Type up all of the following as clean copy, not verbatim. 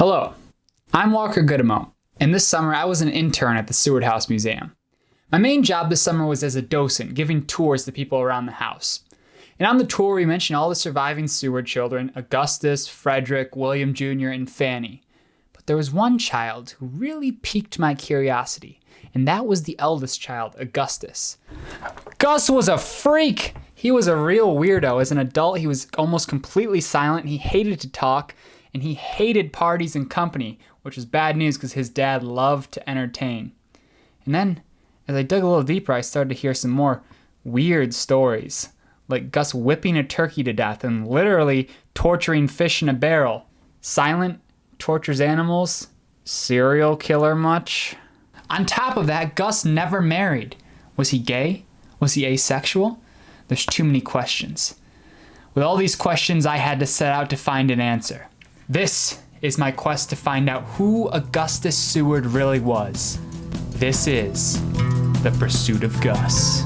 Hello, I'm Walker Goodemo, and this summer I was an intern at the Seward House Museum. My main job this summer was as a docent, giving tours to people around the house. And on the tour we mentioned all the surviving Seward children, Augustus, Frederick, William Jr., and Fanny. But there was one child who really piqued my curiosity, and that was the eldest child, Augustus. Gus was a freak! He was a real weirdo. As an adult, he was almost completely silent, he hated to talk, and he hated parties and company, which was bad news because his dad loved to entertain. And then, as I dug a little deeper, I started to hear some more weird stories, like Gus whipping a turkey to death and literally torturing fish in a barrel. Silent, tortures animals, serial killer much? On top of that, Gus never married. Was he gay? Was he asexual? There's too many questions. With all these questions, I had to set out to find an answer. This is my quest to find out who Augustus Seward really was. This is The Pursuit of Gus.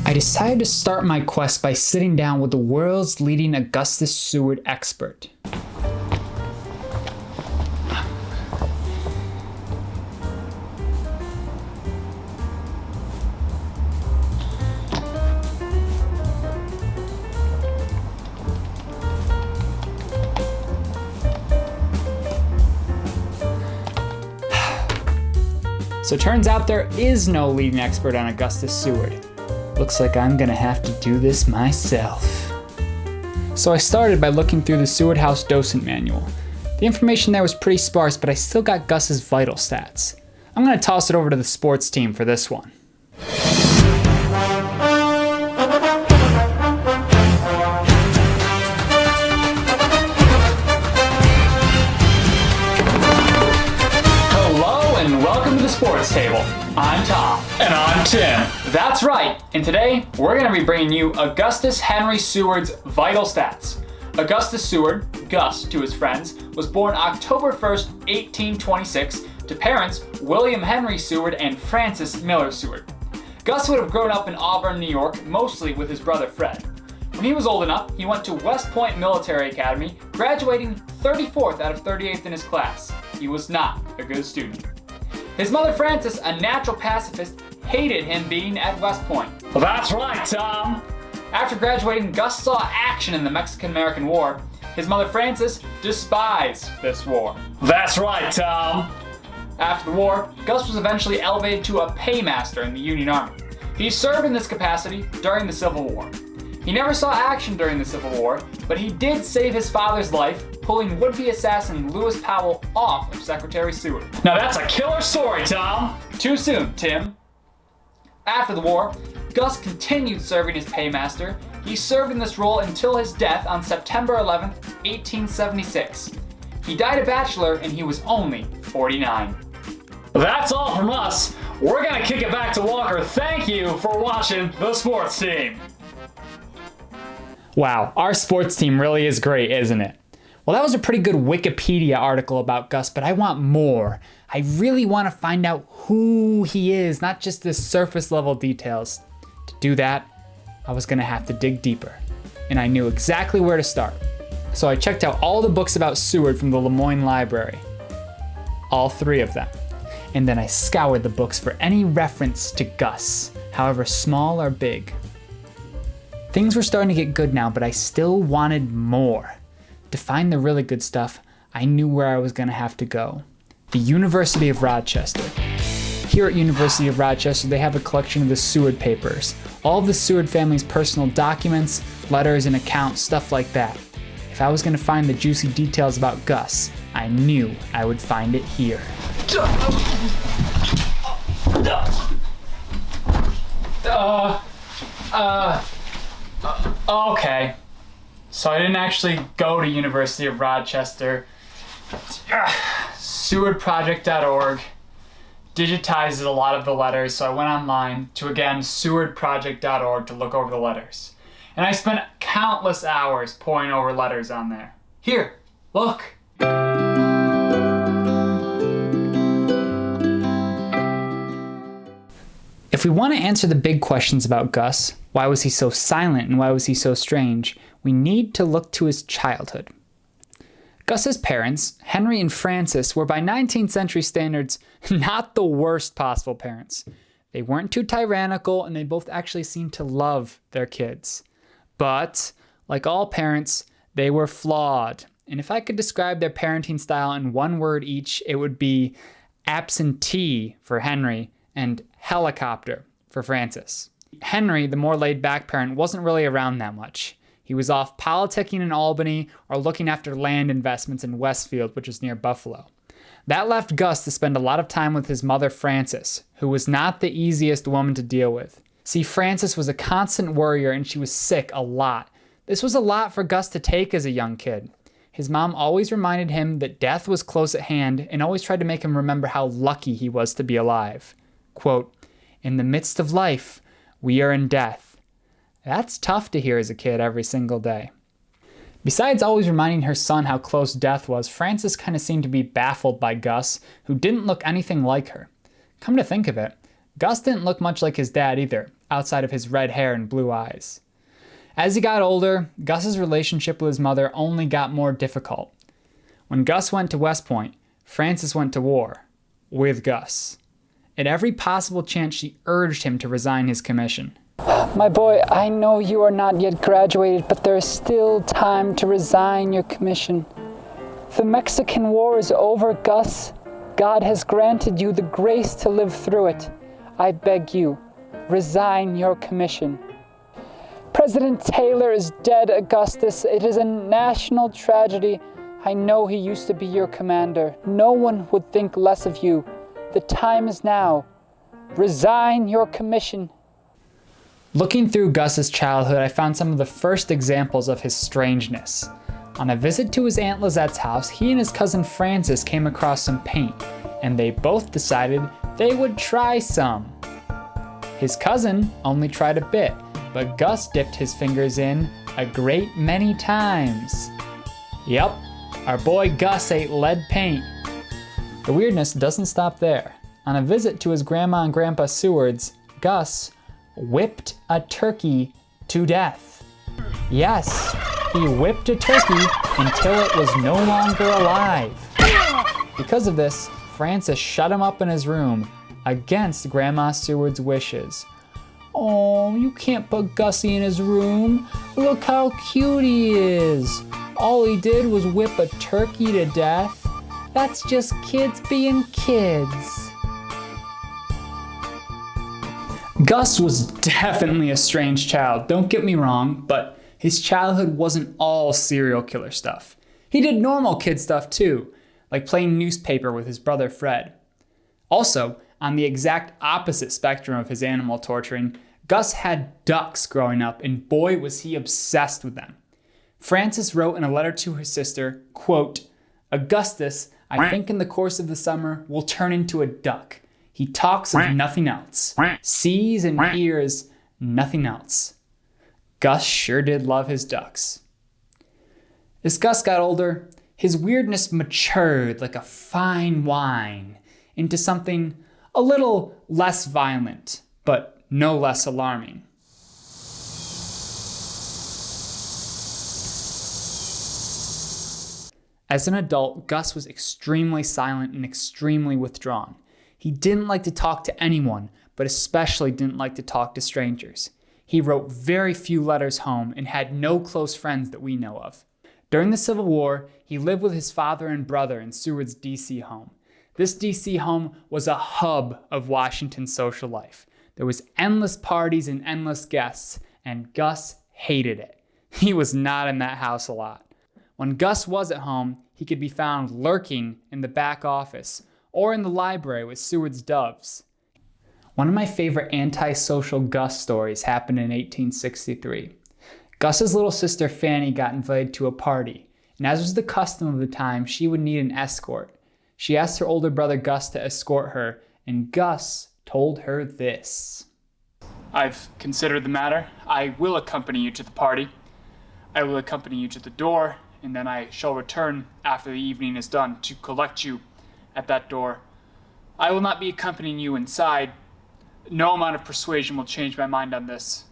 I decided to start my quest by sitting down with the world's leading Augustus Seward expert. So it turns out there is no leading expert on Augustus Seward. Looks like I'm gonna have to do this myself. So I started by looking through the Seward House Docent Manual. The information there was pretty sparse, but I still got Gus's vital stats. I'm gonna toss it over to the sports team for this one. Hello and welcome to the sports table. I'm Tom. And I'm Tim. That's right, and today we're going to be bringing you Augustus Henry Seward's vital stats. Augustus Seward, Gus to his friends, was born October 1st, 1826 to parents William Henry Seward and Frances Miller Seward. Gus would have grown up in Auburn, New York, mostly with his brother Fred. When he was old enough, he went to West Point Military Academy, graduating 34th out of 38th in his class. He was not a good student. His mother Frances, a natural pacifist, hated him being at West Point. Well, that's right, Tom. After graduating, Gus saw action in the Mexican-American War. His mother Frances despised this war. That's right, Tom. After the war, Gus was eventually elevated to a paymaster in the Union Army. He served in this capacity during the Civil War. He never saw action during the Civil War, but he did save his father's life, pulling would-be assassin Lewis Powell off of Secretary Seward. Now that's a killer story, Tom. Too soon, Tim. After the war, Gus continued serving as paymaster. He served in this role until his death on September 11, 1876. He died a bachelor and he was only 49. That's all from us. We're gonna kick it back to Walker. Thank you for watching the sports team. Wow, our sports team really is great, isn't it? Well, that was a pretty good Wikipedia article about Gus, but I want more. I really want to find out who he is, not just the surface level details. To do that, I was going to have to dig deeper, and I knew exactly where to start. So I checked out all the books about Seward from the Lemoyne Library. All 3 of them. And then I scoured the books for any reference to Gus, however small or big. Things were starting to get good now, but I still wanted more. To find the really good stuff, I knew where I was going to have to go. The University of Rochester. Here at University of Rochester, they have a collection of the Seward papers. All of the Seward family's personal documents, letters and accounts, stuff like that. If I was going to find the juicy details about Gus, I knew I would find it here. Okay. So I didn't actually go to University of Rochester. Sewardproject.org. digitized a lot of the letters, so I went online to, again, sewardproject.org to look over the letters. And I spent countless hours poring over letters on there. Here, look. If we want to answer the big questions about Gus, why was he so silent and why was he so strange, we need to look to his childhood. Gus's parents, Henry and Frances, were by 19th century standards not the worst possible parents. They weren't too tyrannical and they both actually seemed to love their kids. But, like all parents, they were flawed. And if I could describe their parenting style in one word each, it would be absentee for Henry and helicopter for Frances. Henry, the more laid-back parent, wasn't really around that much. He was off politicking in Albany or looking after land investments in Westfield, which is near Buffalo. That left Gus to spend a lot of time with his mother, Frances, who was not the easiest woman to deal with. See, Frances was a constant worrier and she was sick a lot. This was a lot for Gus to take as a young kid. His mom always reminded him that death was close at hand and always tried to make him remember how lucky he was to be alive. Quote, "In the midst of life, we are in death." That's tough to hear as a kid every single day. Besides always reminding her son how close death was, Frances kind of seemed to be baffled by Gus, who didn't look anything like her. Come to think of it, Gus didn't look much like his dad either, outside of his red hair and blue eyes. As he got older, Gus's relationship with his mother only got more difficult. When Gus went to West Point, Frances went to war with Gus. At every possible chance, she urged him to resign his commission. "My boy, I know you are not yet graduated, but there is still time to resign your commission. The Mexican War is over, Gus. God has granted you the grace to live through it. I beg you, resign your commission. President Taylor is dead, Augustus. It is a national tragedy. I know he used to be your commander. No one would think less of you. The time is now. Resign your commission." Looking through Gus's childhood, I found some of the first examples of his strangeness. On a visit to his Aunt Lizette's house, he and his cousin Frances came across some paint, and they both decided they would try some. His cousin only tried a bit, but Gus dipped his fingers in a great many times. Yep, our boy Gus ate lead paint. The weirdness doesn't stop there. On a visit to his grandma and grandpa Seward's, Gus whipped a turkey to death. Yes, he whipped a turkey until it was no longer alive. Because of this, Frances shut him up in his room against Grandma Seward's wishes. "Oh, you can't put Gussie in his room. Look how cute he is. All he did was whip a turkey to death. That's just kids being kids." Gus was definitely a strange child, don't get me wrong, but his childhood wasn't all serial killer stuff. He did normal kid stuff too, like playing newspaper with his brother Fred. Also, on the exact opposite spectrum of his animal torturing, Gus had ducks growing up, and boy was he obsessed with them. Frances wrote in a letter to her sister, quote, "Augustus, I think in the course of the summer, will turn into a duck. He talks of nothing else, sees and hears nothing else." Gus sure did love his ducks. As Gus got older, his weirdness matured like a fine wine into something a little less violent, but no less alarming. As an adult, Gus was extremely silent and extremely withdrawn. He didn't like to talk to anyone, but especially didn't like to talk to strangers. He wrote very few letters home and had no close friends that we know of. During the Civil War, he lived with his father and brother in Seward's D.C. home. This D.C. home was a hub of Washington's social life. There was endless parties and endless guests, and Gus hated it. He was not in that house a lot. When Gus was at home, he could be found lurking in the back office or in the library with Seward's doves. One of my favorite antisocial Gus stories happened in 1863. Gus's little sister Fanny got invited to a party, and as was the custom of the time, she would need an escort. She asked her older brother Gus to escort her, and Gus told her this. I've considered the matter. I will accompany you to the party. I will accompany you to the door, and then I shall return after the evening is done to collect you at that door. I will not be accompanying you inside. No amount of persuasion will change my mind on this.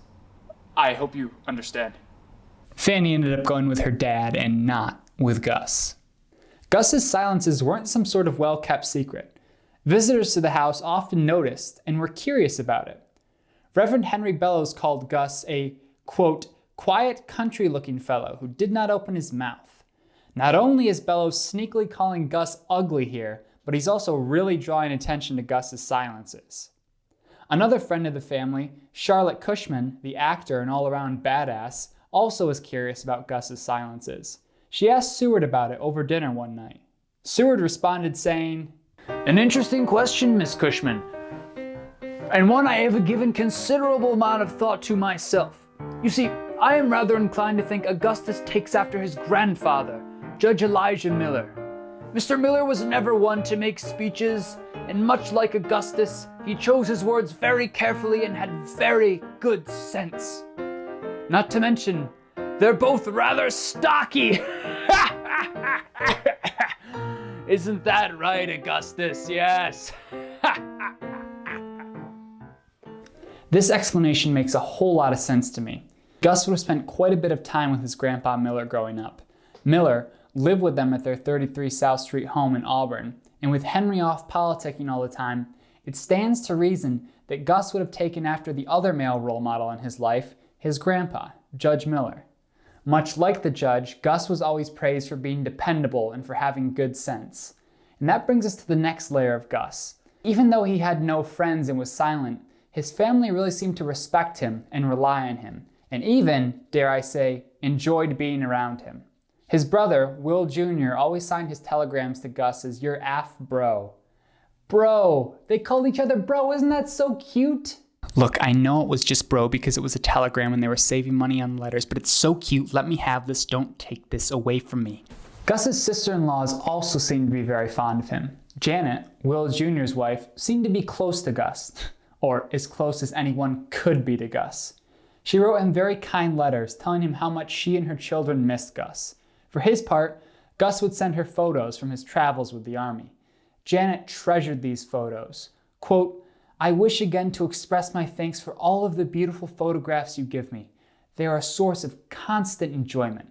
I hope you understand. Fanny ended up going with her dad and not with Gus. Gus's silences weren't some sort of well-kept secret. Visitors to the house often noticed and were curious about it. Reverend Henry Bellows called Gus a, quote, quiet, country-looking fellow who did not open his mouth. Not only is Bellows sneakily calling Gus ugly here, but he's also really drawing attention to Gus's silences. Another friend of the family, Charlotte Cushman, the actor and all-around badass, also was curious about Gus's silences. She asked Seward about it over dinner one night. Seward responded saying, "An interesting question, Miss Cushman, and one I have given considerable amount of thought to myself. You see, I am rather inclined to think Augustus takes after his grandfather, Judge Elijah Miller. Mr. Miller was never one to make speeches, and much like Augustus, he chose his words very carefully and had very good sense. Not to mention, they're both rather stocky." Isn't that right, Augustus? Yes. This explanation makes a whole lot of sense to me. Gus would have spent quite a bit of time with his grandpa Miller growing up. Miller lived with them at their 33 South Street home in Auburn, and with Henry off politicking all the time, it stands to reason that Gus would have taken after the other male role model in his life, his grandpa, Judge Miller. Much like the judge, Gus was always praised for being dependable and for having good sense. And that brings us to the next layer of Gus. Even though he had no friends and was silent, his family really seemed to respect him and rely on him, and even, dare I say, enjoyed being around him. His brother, Will Jr., always signed his telegrams to Gus as your Af bro. Bro! They called each other bro, isn't that so cute? Look, I know it was just bro because it was a telegram and they were saving money on letters, but it's so cute. Let me have this. Don't take this away from me. Gus's sister-in-laws also seemed to be very fond of him. Janet, Will Jr.'s wife, seemed to be close to Gus, or as close as anyone could be to Gus. She wrote him very kind letters telling him how much she and her children missed Gus. For his part, Gus would send her photos from his travels with the army. Janet treasured these photos. Quote, "I wish again to express my thanks for all of the beautiful photographs you give me. They are a source of constant enjoyment."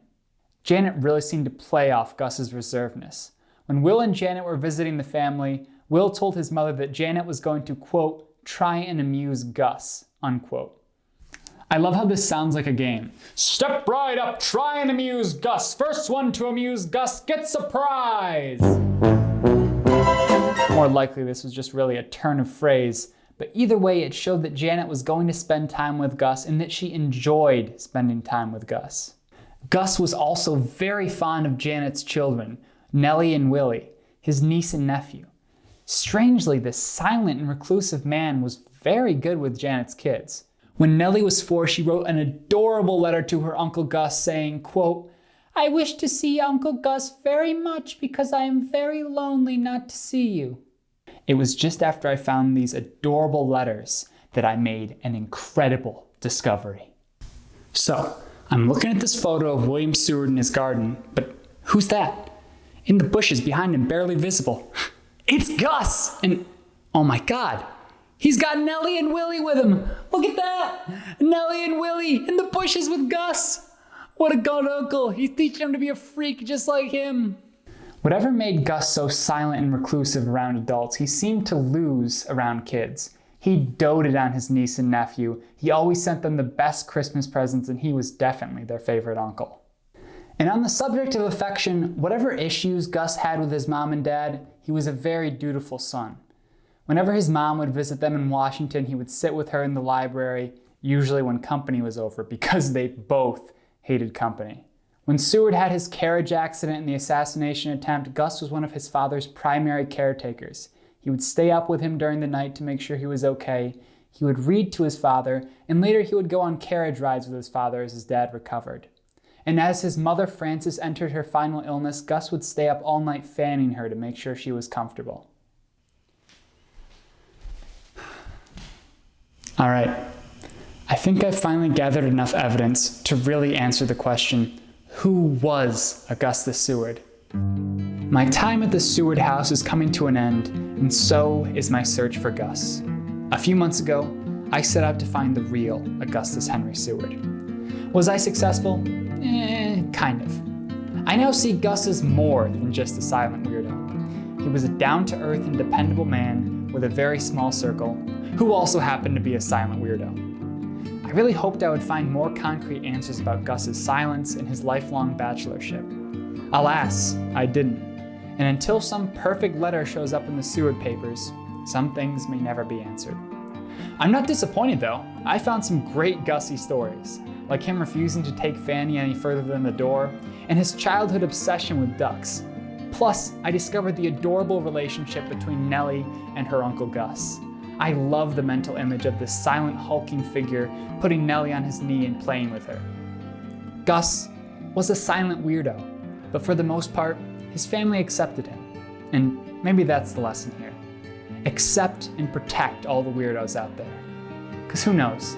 Janet really seemed to play off Gus's reservedness. When Will and Janet were visiting the family, Will told his mother that Janet was going to, quote, "try and amuse Gus," unquote. I love how this sounds like a game. Step right up, try and amuse Gus. First one to amuse Gus gets a prize. More likely this was just really a turn of phrase, but either way it showed that Janet was going to spend time with Gus and that she enjoyed spending time with Gus. Gus was also very fond of Janet's children, Nellie and Willie, his niece and nephew. Strangely, this silent and reclusive man was very good with Janet's kids. When Nellie was 4, she wrote an adorable letter to her Uncle Gus saying, quote, "I wish to see Uncle Gus very much because I am very lonely not to see you." It was just after I found these adorable letters that I made an incredible discovery. So, I'm looking at this photo of William Seward in his garden, but who's that? In the bushes behind him, barely visible. It's Gus! And, oh my God, he's got Nellie and Willie with him. Look at that! Nellie and Willie in the bushes with Gus. What a good uncle. He's teaching him to be a freak just like him. Whatever made Gus so silent and reclusive around adults, he seemed to lose around kids. He doted on his niece and nephew. He always sent them the best Christmas presents, and he was definitely their favorite uncle. And on the subject of affection, whatever issues Gus had with his mom and dad, he was a very dutiful son. Whenever his mom would visit them in Washington, he would sit with her in the library, usually when company was over, because they both hated company. When Seward had his carriage accident and the assassination attempt, Gus was one of his father's primary caretakers. He would stay up with him during the night to make sure he was okay. He would read to his father, and later he would go on carriage rides with his father as his dad recovered. And as his mother Frances entered her final illness, Gus would stay up all night fanning her to make sure she was comfortable. All right, I think I've finally gathered enough evidence to really answer the question, who was Augustus Seward? My time at the Seward house is coming to an end, and so is my search for Gus. A few months ago, I set out to find the real Augustus Henry Seward. Was I successful? Kind of. I now see Gus as more than just a silent weirdo. He was a down-to-earth and dependable man with a very small circle, who also happened to be a silent weirdo. I really hoped I would find more concrete answers about Gus's silence and his lifelong bachelorship. Alas, I didn't. And until some perfect letter shows up in the Seward papers, some things may never be answered. I'm not disappointed though. I found some great Gussie stories, like him refusing to take Fanny any further than the door, and his childhood obsession with ducks. Plus, I discovered the adorable relationship between Nellie and her Uncle Gus. I love the mental image of this silent, hulking figure putting Nellie on his knee and playing with her. Gus was a silent weirdo, but for the most part, his family accepted him. And maybe that's the lesson here. Accept and protect all the weirdos out there. Because who knows,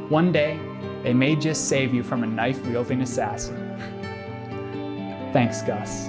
one day, they may just save you from a knife-wielding assassin. Thanks, Gus.